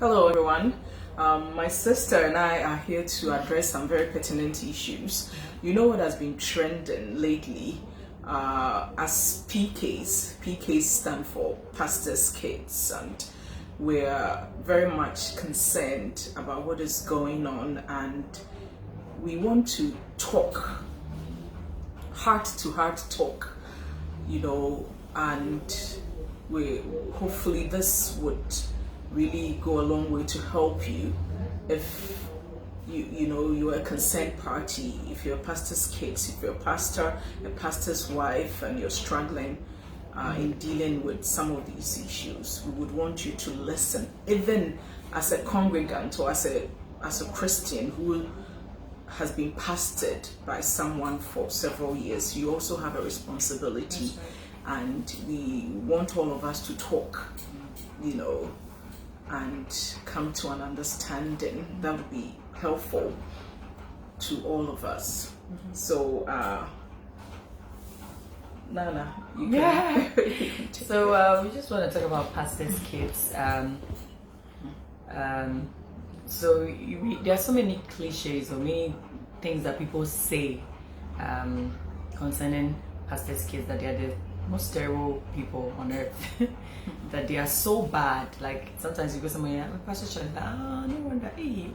Hello, everyone. My sister and I are here to address some very pertinent issues. You know what has been trending lately as PKs. PKs stand for Pastors' Kids, and we're very much concerned about what is going on, and we want to talk, heart to heart talk, and we hopefully this would really go a long way to help you if you're a concerned party, if you're a pastor's kids, if you're a pastor, a pastor's wife, and you're struggling in dealing with some of these issues. We would want you to listen, even as a congregant or as a Christian who has been pastored by someone for several years. You also have a responsibility, and we want all of us to talk, and come to an understanding that would be helpful to all of us. So, Nana, you can. So we just want to talk about pastors' kids. So there are so many cliches or many things that people say concerning pastors' kids, that they are the most terrible people on earth. That they are so bad. Like sometimes you go somewhere, Pastor Chanda, no wonder, hey,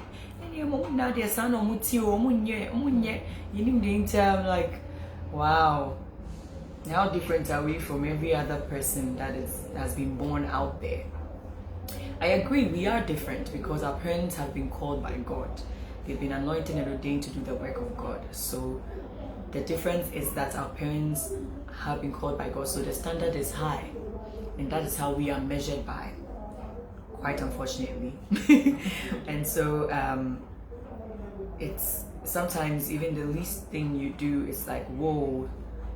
now their son or mutio, munye, you need the inter. I'm like, wow, how different are we from every other person that has been born out there? I agree, we are different because our parents have been called by God. They've been anointed and ordained to do the work of God. So the difference is that our parents have been called by God, so the standard is high, and that is how we are measured by, quite unfortunately. And so it's sometimes even the least thing you do is like, whoa,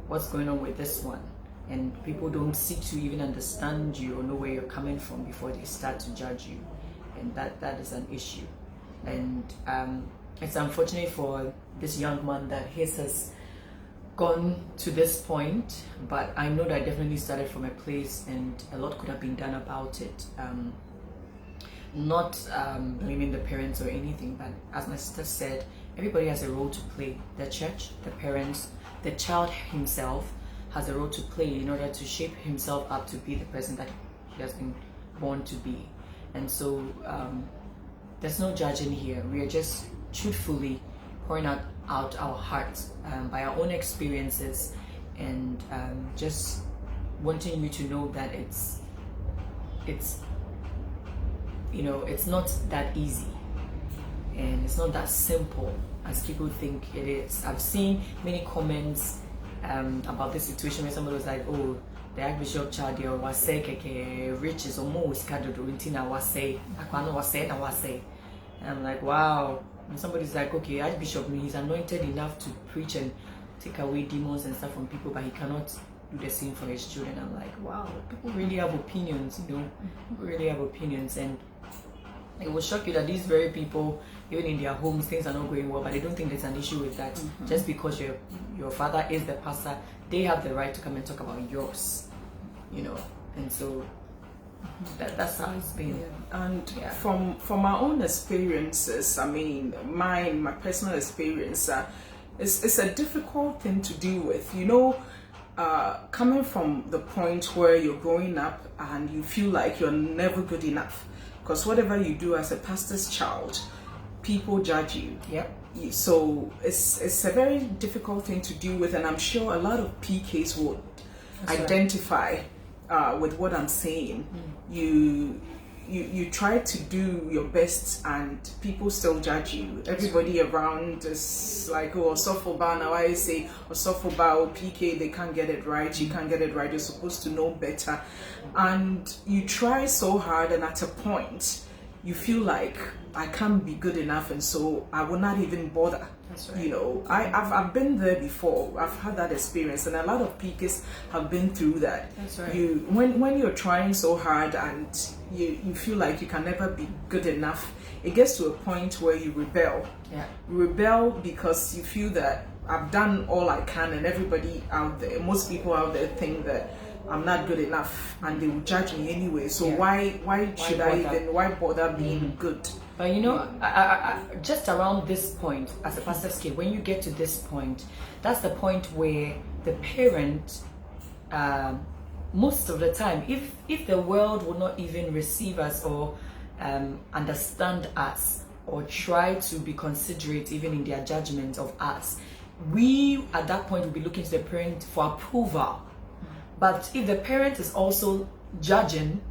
what's going on with this one? And people don't seek to even understand you or know where you're coming from before they start to judge you, and that is an issue. And it's unfortunate for this young man that his has gone to this point, but I know that definitely started from a place, and a lot could have been done about it. Not blaming the parents or anything, but as my sister said, everybody has a role to play. The church, the parents, the child himself has a role to play in order to shape himself up to be the person that he has been born to be. And so there's no judging here. We are just truthfully pouring out our hearts by our own experiences, and just wanting you to know that it's not that easy, and it's not that simple as people think it is. I've seen many comments about this situation where somebody was like, oh, the Archbishop Chadi or was say keke riches almost kadodo intina was say akwano was say na was say. And I'm like, wow. And somebody's like, okay, Archbishop, he's anointed enough to preach and take away demons and stuff from people, but he cannot do the same for his children. I'm like, wow, people really have opinions, People really have opinions. And it will shock you that these very people, even in their homes, things are not going well, but they don't think there's an issue with that. Just because your father is the pastor, they have the right to come and talk about yours, And so that's how it's been. And from our own experiences, I mean, my personal experience, it's a difficult thing to deal with. Coming from the point where you're growing up and you feel like you're never good enough, because whatever you do as a pastor's child, people judge you. Yep. So it's a very difficult thing to deal with, and I'm sure a lot of PKs would identify with what I'm saying. You try to do your best and people still judge you. Everybody around is like, oh, Osofoba, now I say Osofoba or PK, they can't get it right, you can't get it right, you're supposed to know better. And you try so hard, and at a point you feel like I can't be good enough, and so I will not even bother. That's right. I've been there before. I've had that experience, and a lot of PKs have been through that. That's right. When you're trying so hard and you feel like you can never be good enough, it gets to a point where you rebel. Yeah. You rebel because you feel that I've done all I can, and everybody out there, most people out there think that I'm not good enough, and they will judge me anyway. So Yeah. why should I bother? even, why bother being good? But you know, I just around this point, as a pastor's kid, when you get to this point, that's the point where the parent, most of the time, if the world will not even receive us or understand us or try to be considerate even in their judgment of us, we at that point will be looking to the parent for approval. But if the parent is also judging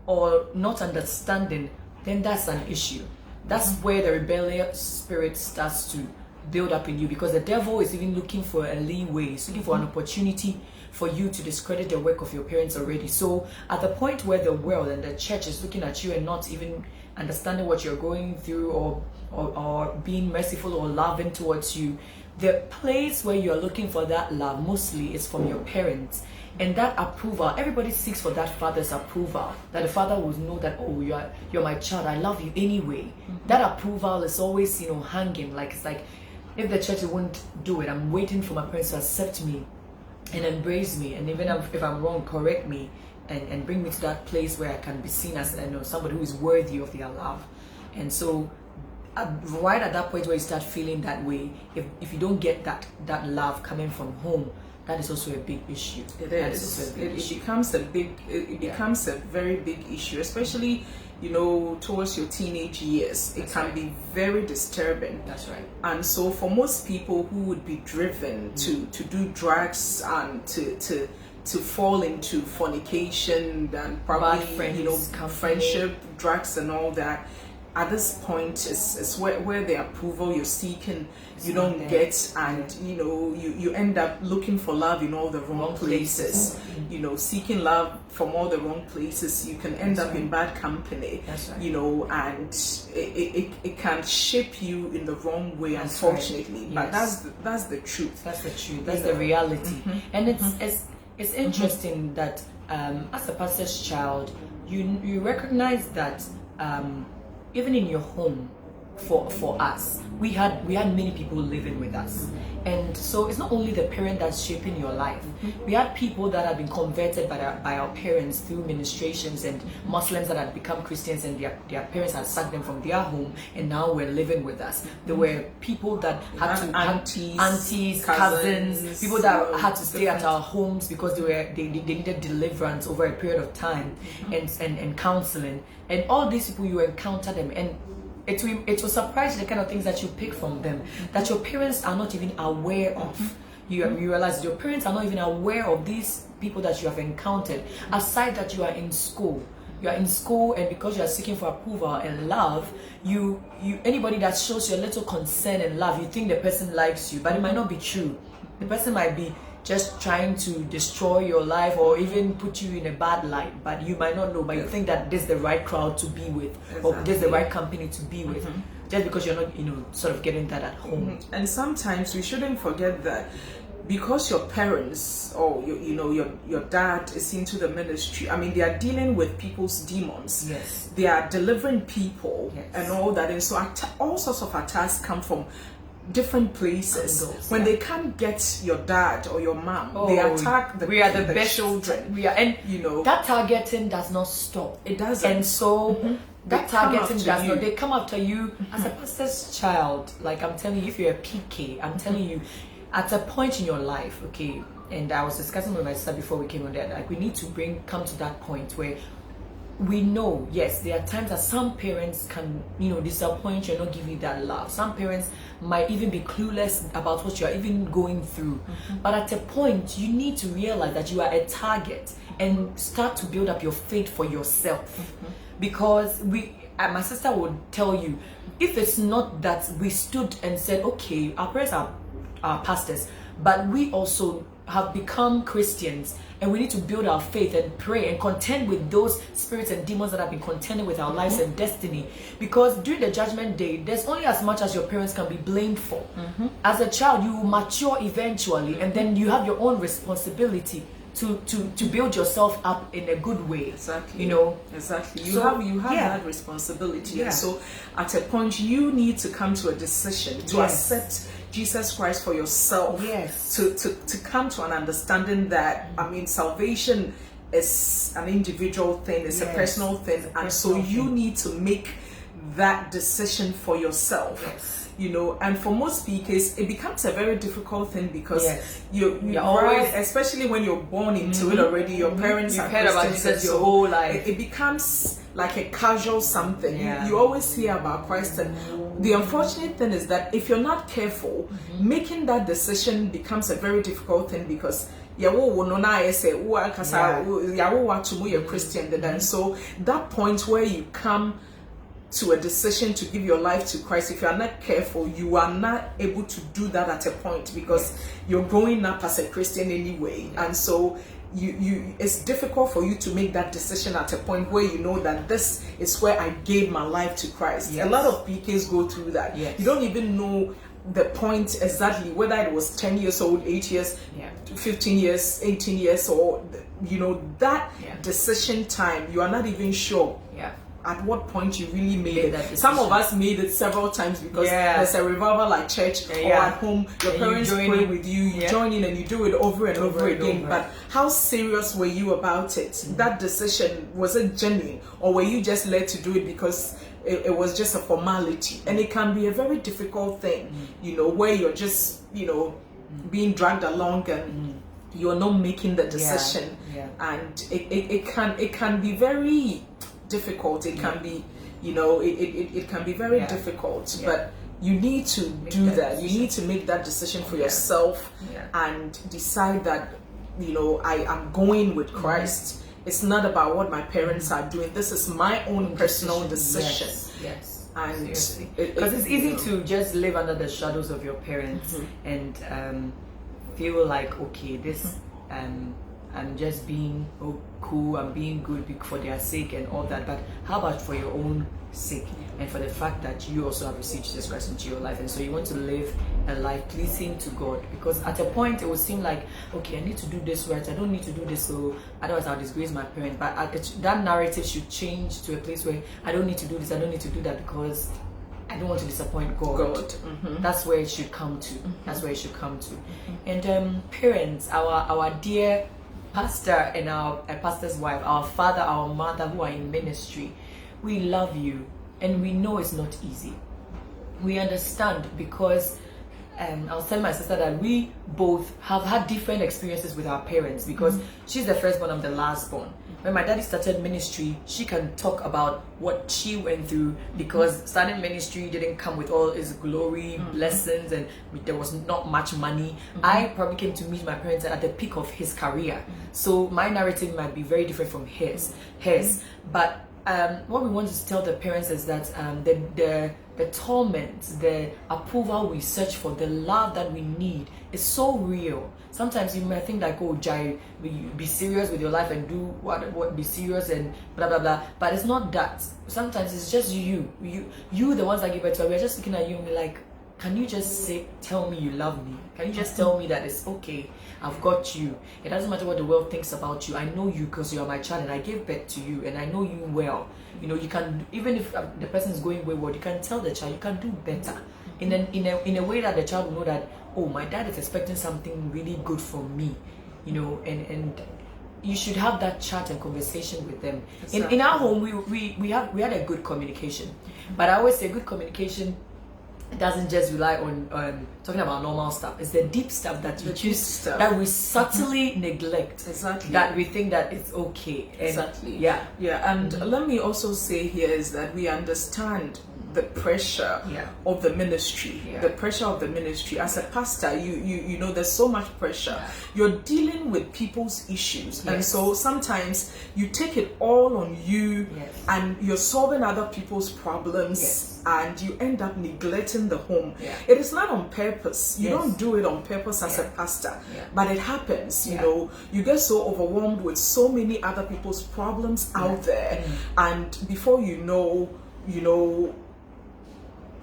or not understanding, then that's an issue. That's where the rebellious spirit starts to build up in you, because the devil is even looking for a leeway. He's looking for an opportunity for you to discredit the work of your parents already. So at the point where the world and the church is looking at you and not even understanding what you're going through or being merciful or loving towards you, the place where you're looking for that love mostly is from your parents. And that approval, everybody seeks for that father's approval, that the father will know that, oh, you're my child, I love you anyway. That approval is always, hanging. Like, it's like, if the church won't do it, I'm waiting for my parents to accept me and embrace me, and even if I'm wrong, correct me and bring me to that place where I can be seen as somebody who is worthy of their love. And so right at that point where you start feeling that way, if you don't get that love coming from home, that is also a big issue. It is. It becomes a very big issue, especially towards your teenage years. It can be very disturbing. That's right. And so for most people who would be driven to do drugs and to fall into fornication and probably friendship, drugs and all that, at this point is where the approval you're seeking you don't get, and you end up looking for love in all the wrong places. Seeking love from all the wrong places, you can end up in bad company. That's right. And it can shape you in the wrong way, That's unfortunately. right. But Yes. that's the truth. That's the truth. That's the reality. And it's interesting that as a pastor's child, you recognize that even in your home, for us, we had many people living with us, and so it's not only the parent that's shaping your life. We had people that had been converted by our parents through ministrations, and Muslims that had become Christians, and their parents had sacked them from their home and now were living with us. There were people that had to aunties, cousins, people that had to stay at our homes because they needed deliverance over a period of time, and counseling, and all these people, you encounter them, and it will surprise you the kind of things that you pick from them that your parents are not even aware of. You realize your parents are not even aware of these people that you have encountered, aside that you are in school. You are in school, and because you are seeking for approval and love, you anybody that shows you a little concern and love, you think the person likes you, but it might not be true. The person might be just trying to destroy your life or even put you in a bad light, but you might not know, but you think that this is the right crowd to be with, or this is the right company to be with, just because you're not sort of getting that at home. And sometimes we shouldn't forget that because your parents or your dad is into the ministry, I mean, they are dealing with people's demons. Yes. They are delivering people. Yes. And all that, and so all sorts of attacks come from different places. Angles, when they can't get your dad or your mom, they attack the best children. That targeting does not stop. It doesn't. And so that targeting does not. They come after you as a pastor's child. Like, I'm telling you, if you're a PK, I'm telling you, at a point in your life, okay. And I was discussing with my sister before we came on there, like, we need to come to that point where we know, yes, there are times that some parents can, disappoint you and not give you that love. Some parents might even be clueless about what you're even going through. But at a point, you need to realize that you are a target and start to build up your faith for yourself. Because my sister would tell you, if it's not that we stood and said, okay, our parents are pastors, but we also have become Christians, and we need to build our faith and pray and contend with those spirits and demons that have been contending with our lives and destiny. Because during the judgment day, there's only as much as your parents can be blamed for. As a child, you will mature eventually, and then you have your own responsibility to build yourself up in a good way. Exactly. Exactly. You have that responsibility. Yeah. And so at a point you need to come to a decision to accept Jesus Christ for yourself. Yes. To come to an understanding that, I mean, salvation is an individual thing, it's a personal thing, and so you need to make that decision for yourself. Yes. You know, and for most speakers, it becomes a very difficult thing because you're always, especially when you're born into it already, your parents are heard about Jesus your whole life. It becomes like a casual something. You always hear about Christ, and the unfortunate thing is that if you're not careful, making that decision becomes a very difficult thing because Christian, and so that point where you come to a decision to give your life to Christ, if you are not careful, you are not able to do that at a point because you're growing up as a Christian anyway, and so you it's difficult for you to make that decision at a point where you know that this is where I gave my life to Christ. A lot of PKs go through that. You don't even know the point exactly, whether it was 10 years old, 8 years, 15 years, 18 years, or you know, that decision time, you are not even sure at what point you really made it. Some of us made it several times because there's a revival like church or at home, your parents pray with you, you join in and you do it over and over again. But how serious were you about it? That decision, was it genuine, or were you just led to do it because it was just a formality? And it can be a very difficult thing, you know, where you're just, you know, being dragged along and you're not making the decision. And it can be very difficult. It can be, you know, it can be very difficult, but you need to do that. You need to make that decision for yourself and decide that, you know, I am going with Christ. It's not about what my parents are doing. This is my own personal decision. And because it's easy to just live under the shadows of your parents and feel like, okay, this I'm just being cool, I'm being good for their sake and all that. But how about for your own sake and for the fact that you also have received Jesus Christ into your life, and so you want to live a life pleasing to God? Because at a point it would seem like, okay, I need to do this right, I don't need to do this, so otherwise I'll disgrace my parents. But that narrative should change to a place where I don't need to do this, I don't need to do that because I don't want to disappoint God. That's where it should come to. That's where it should come to. And parents, our dear pastor and our pastor's wife, our father, our mother who are in ministry, we love you and we know it's not easy. We understand because I was telling my sister that we both have had different experiences with our parents because she's the firstborn, I'm the lastborn. When my daddy started ministry, she can talk about what she went through because starting ministry didn't come with all its glory, blessings, and there was not much money. I probably came to meet my parents at the peak of his career. So my narrative might be very different from his. But what we want to tell the parents is that the torment, the approval we search for, the love that we need is so real. Sometimes you might think like, oh, Jai, be serious with your life and do what be serious and blah blah blah. But it's not that. Sometimes it's just you the ones that give it to us. We're just looking at you and be like, can you just tell me you love me? Can you just tell me that it's okay? I've got you. It doesn't matter what the world thinks about you. I know you because you are my child and I gave birth to you and I know you well. You know, you can, even if the person is going wayward, you can tell the child you can do better. In a way that the child will know that, oh, my dad is expecting something really good from me. You know, and you should have that chat and conversation with them. In our home, we had a good communication. But I always say good communication doesn't just rely on talking about normal stuff. It's the deep stuff that we choose, that we subtly neglect. That we think that it's okay. And let me also say here is that we understand the pressure of the ministry. The pressure of the ministry. As a pastor, you know there's so much pressure. You're dealing with people's issues, and so sometimes you take it all on you, and you're solving other people's problems, and you end up neglecting the home. It is not on purpose. You don't do it on purpose as a pastor, but it happens. You know, you get so overwhelmed with so many other people's problems out there, and before you know,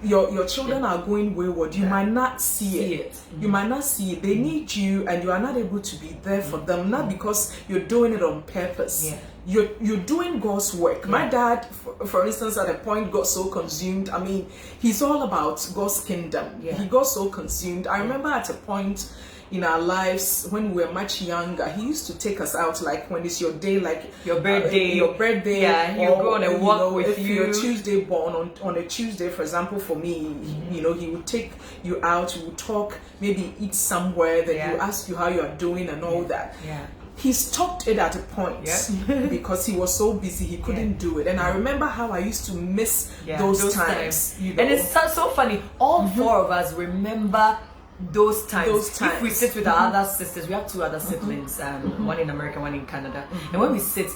your children are going wayward, you might not see it. You might not see it. They need you, and you are not able to be there for them, not because you're doing it on purpose. You're doing God's work. My dad, for instance, at a point got so consumed. I mean, he's all about God's kingdom. He got so consumed. I remember at a point in our lives when we were much younger, he used to take us out, like when it's your day, like your birthday, you go on a walk with if you. you're Tuesday born on a Tuesday, for example, for me, he would take you out, you would talk, maybe eat somewhere, then he would ask you how you are doing and all that. He stopped it at a point because he was so busy he couldn't do it. And I remember how I used to miss those times. You know? And it's so funny. All four of us remember those times. If we sit with our other sisters, we have two other siblings, one in America, one in Canada. And when we sit,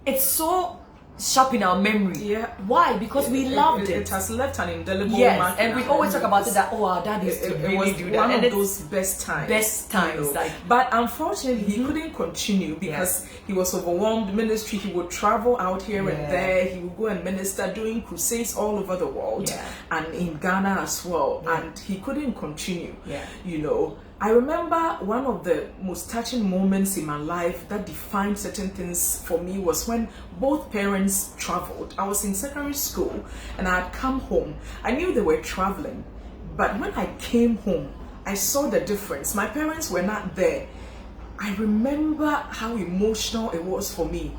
it's so sharp in our memory. Why? Because we loved it. It has left an indelible mark. And we always talk about it that our dad used to really do that. One and of those best times. But unfortunately, he couldn't continue because he was overwhelmed. Ministry, he would travel out here and there. He would go and minister, doing crusades all over the world and in Ghana as well. And he couldn't continue. You know. I remember one of the most touching moments in my life that defined certain things for me was when both parents traveled. I was in secondary school and I had come home. I knew they were traveling, but when I came home, I saw the difference. My parents were not there. I remember how emotional it was for me.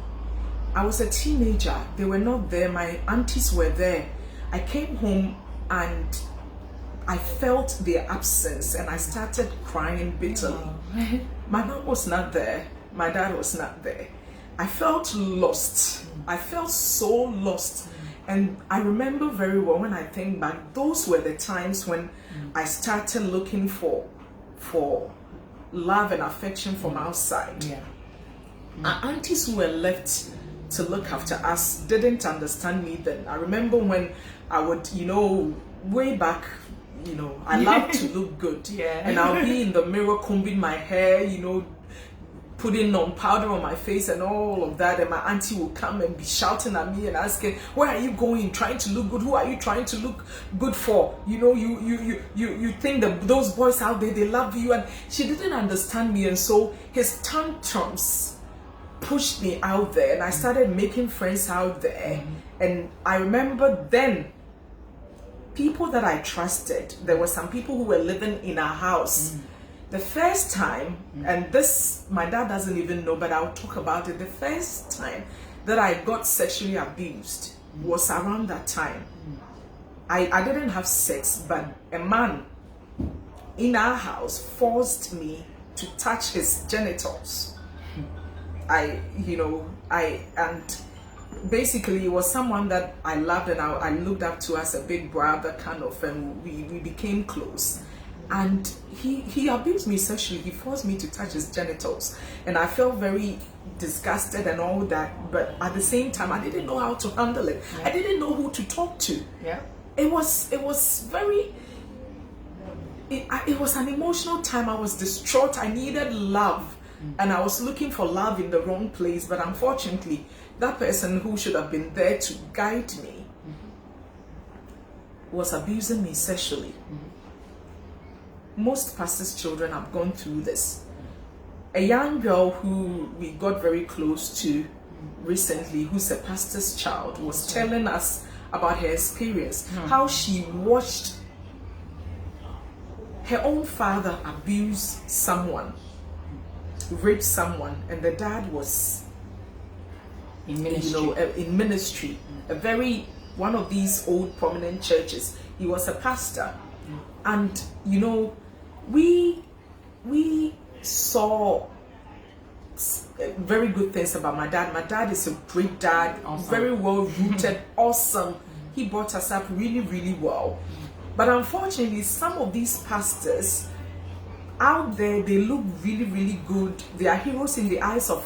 I was a teenager. They were not there. My aunties were there. I came home and I felt their absence and I started crying bitterly. My mom was not there. My dad was not there. I felt lost. I felt so lost. And I remember very well when I think back, those were the times when I started looking for love and affection from outside. Our aunties who were left to look after us didn't understand me then. I remember when I would, way back, I love to look good. And I'll be in the mirror combing my hair, putting on powder on my face and all of that. And my auntie will come and be shouting at me and asking, where are you going? Trying to look good? Who are you trying to look good for? You think that those boys out there, they love you. And she didn't understand me. And so his tantrums pushed me out there. And I started making friends out there. And I remember then, people that I trusted, there were some people who were living in our house. The first time, and this my dad doesn't even know, but I'll talk about it. The first time that I got sexually abused was around that time. I didn't have sex, but a man in our house forced me to touch his genitals. Basically, it was someone that I loved and I looked up to as a big brother kind of, and we became close. And he abused me sexually. He forced me to touch his genitals, and I felt very disgusted and all that. But at the same time, I didn't know how to handle it. I didn't know who to talk to. It was an emotional time. I was distraught. I needed love, and I was looking for love in the wrong place. But unfortunately, that person who should have been there to guide me was abusing me sexually. Most pastors' children have gone through this. A young girl who we got very close to recently, who's a pastor's child, was telling us about her experience, how she watched her own father abuse someone, rape someone, and the dad was in ministry, one of these old prominent churches. He was a pastor, and we saw very good things about my dad. My dad is a great dad, very well rooted, awesome. He brought us up really, really well. But unfortunately, some of these pastors out there, they look really, really good. They are heroes in the eyes of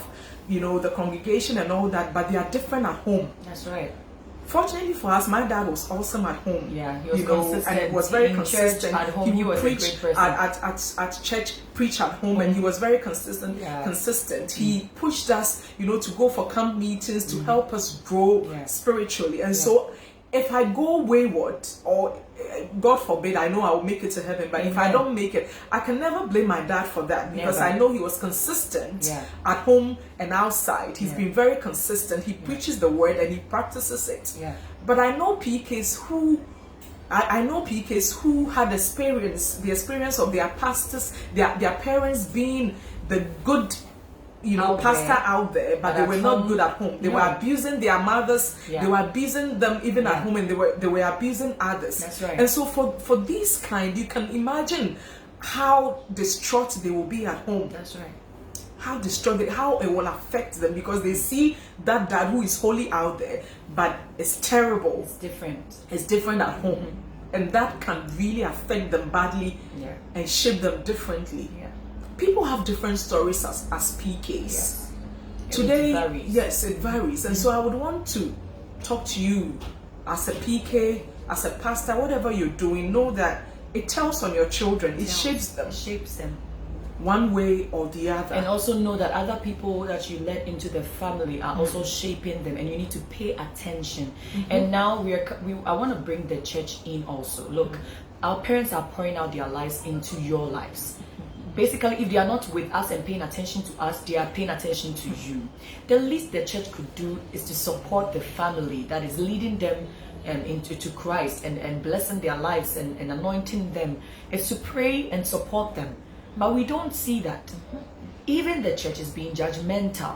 the congregation and all that, but they are different at home. That's right. Fortunately for us, my dad was awesome at home. He was consistent. And it was very consistent. Church, at home, he would preach a great person. at church, preach at home, and he was very consistent. He pushed us, to go for camp meetings to help us grow spiritually. And so if I go wayward, or God forbid, I know I will make it to heaven, but if I don't make it, I can never blame my dad for that, because I know he was consistent at home and outside. He's been very consistent. He preaches the word and he practices it. But I know PKs who had the experience of their pastors, their parents being the good pastor out there, but they were not good at home. They were abusing their mothers. They were abusing them even at home, and they were abusing others. That's right. And so for these kind, you can imagine how distraught they will be at home. That's right. How distraught, how it will affect them, because they see that dad who is holy out there, but it's terrible. It's different. It's different at home, and that can really affect them badly and shape them differently. People have different stories as PKs. Today, it varies. And so I would want to talk to you as a PK, as a pastor, whatever you're doing, know that it tells on your children. It shapes them. It shapes them. One way or the other. And also know that other people that you let into the family are also shaping them, and you need to pay attention. And now I want to bring the church in also. Look, our parents are pouring out their lives into your lives. Basically, if they are not with us and paying attention to us, they are paying attention to you. The least the church could do is to support the family that is leading them into Christ and blessing their lives and anointing them. Is to pray and support them. But we don't see that. Even the church is being judgmental,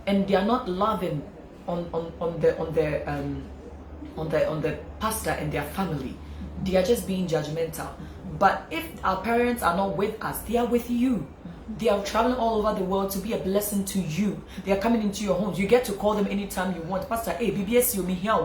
and they are not loving on the pastor and their family. They are just being judgmental. But if our parents are not with us, they are with you. They are traveling all over the world to be a blessing to you. They are coming into your homes. You get to call them anytime you want. Pastor, hey, BBS, you me here,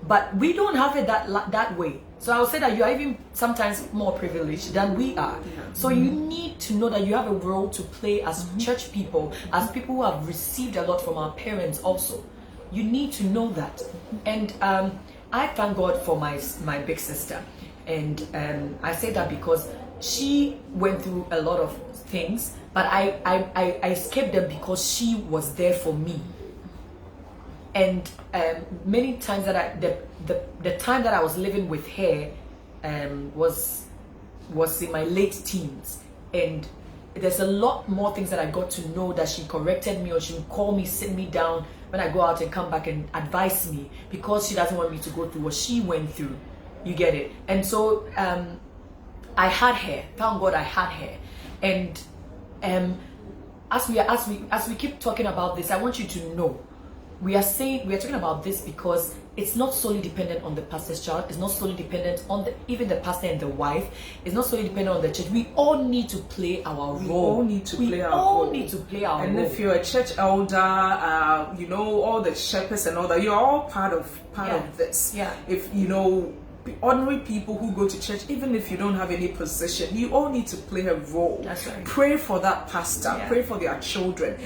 but we don't have it that way. So I would say that you are even sometimes more privileged than we are. So you need to know that you have a role to play as church people, as people who have received a lot from our parents also. You need to know that. And I thank God for my big sister. And I say that because she went through a lot of things, but I escaped them because she was there for me. And many times that the time that I was living with her was in my late teens, and there's a lot more things that I got to know that she corrected me, or she would call me, sit me down when I go out and come back and advise me, because she doesn't want me to go through what she went through. You get it? And so I had her. Thank God I had her. And as we keep talking about this, I want you to know we are talking about this because it's not solely dependent on the pastor's child. It's not solely dependent on even the pastor and the wife. It's not solely dependent on the church. We all need to play our role. We all need to play our role. And if you're a church elder, all the shepherds and all that, you're all part of this. If ordinary people who go to church, even if you don't have any position, you all need to play a role. That's right. Pray for that pastor. Pray for their children.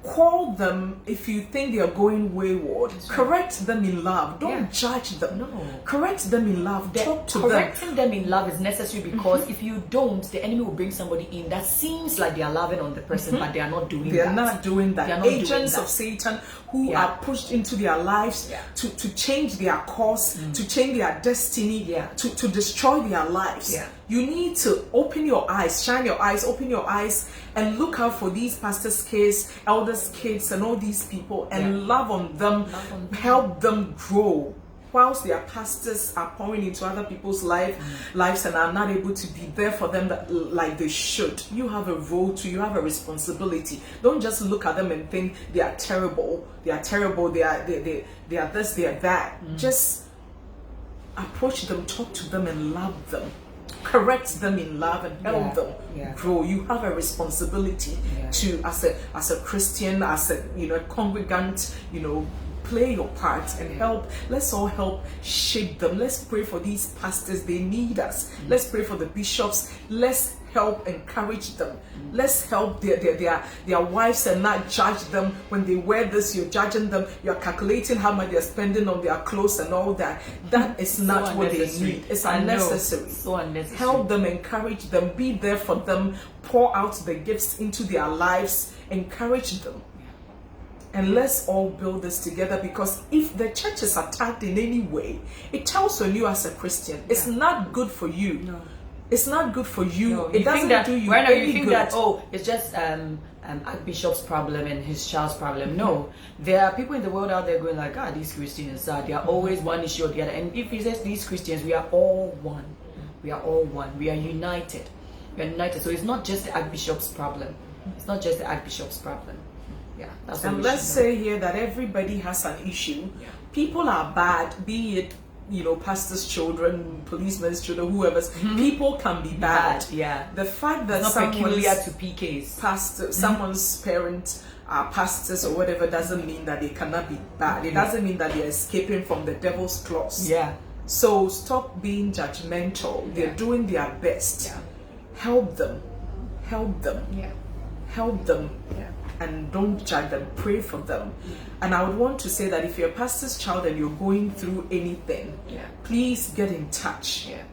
Call them if you think they are going wayward. Correct them in love. Don't judge them. No. Correct them in love. Talk to them. Correcting them in love is necessary, because if you don't, the enemy will bring somebody in that seems like they are loving on the person, but they are not doing that. They are not doing that. Agents of Satan who are pushed into their lives to change their course, to change their destiny, to destroy their lives. You need to open your eyes, shine your eyes, open your eyes, and look out for these pastors' kids, elders' kids, and all these people, and love on them, help them grow. Whilst their pastors are pouring into other people's lives and are not able to be there for them like they should, you have a role too. You have a responsibility. Don't just look at them and think they are terrible. They are terrible. They are this. They are that. Just approach them, talk to them, and love them. Correct them in love and help them grow. You have a responsibility to, as a Christian, as a congregant, play your part and help. Let's all help shape them. Let's pray for these pastors. They need us. Let's pray for the bishops. Let's help encourage them. Let's help their wives and not judge them. When they wear this, you're judging them. You're calculating how much they're spending on their clothes and all that. That is not what they need. It's unnecessary. So unnecessary. Help them, encourage them, be there for them, pour out the gifts into their lives, encourage them. and let's all build this together, because if the church is attacked in any way, it tells on you as a Christian. It's not good for you. No. It's not good for you. No, it doesn't do you right now any you think good. that, oh, it's just Archbishop's problem and his child's problem. No, there are people in the world out there going like, these Christians are, they are always one issue or the other. And if he says these Christians, we are all one. We are all one. We are united. We are united. So it's not just the Archbishop's problem. It's not just the Archbishop's problem. Yeah, that's what And let's say here that everybody has an issue. Yeah. People are bad, be it, you know, pastors' children, policemen's children, whoever's. People can be bad. Yeah. The fact that It's not peculiar someone's to PKs. pastor, someone's parents are pastors or whatever, doesn't mean that they cannot be bad. It doesn't mean that they're escaping from the devil's claws. Yeah. So stop being judgmental. They're doing their best. Yeah. Help them. Help them. Yeah. Help them. Yeah. And don't judge them. Pray for them. And I would want to say that if you're a pastor's child and you're going through anything, please get in touch. Yeah.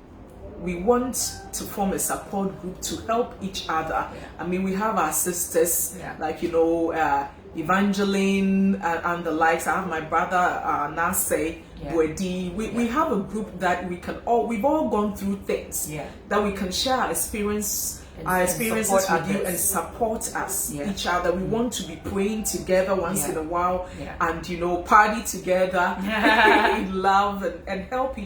We want to form a support group to help each other. I mean, we have our sisters, like, you know, Evangeline and the likes. I have my brother Nase Bwedi. We have a group that we've all gone through things that we can share our experiences with you and support us, each other. We want to be praying together once in a while and, you know, party together in love and help each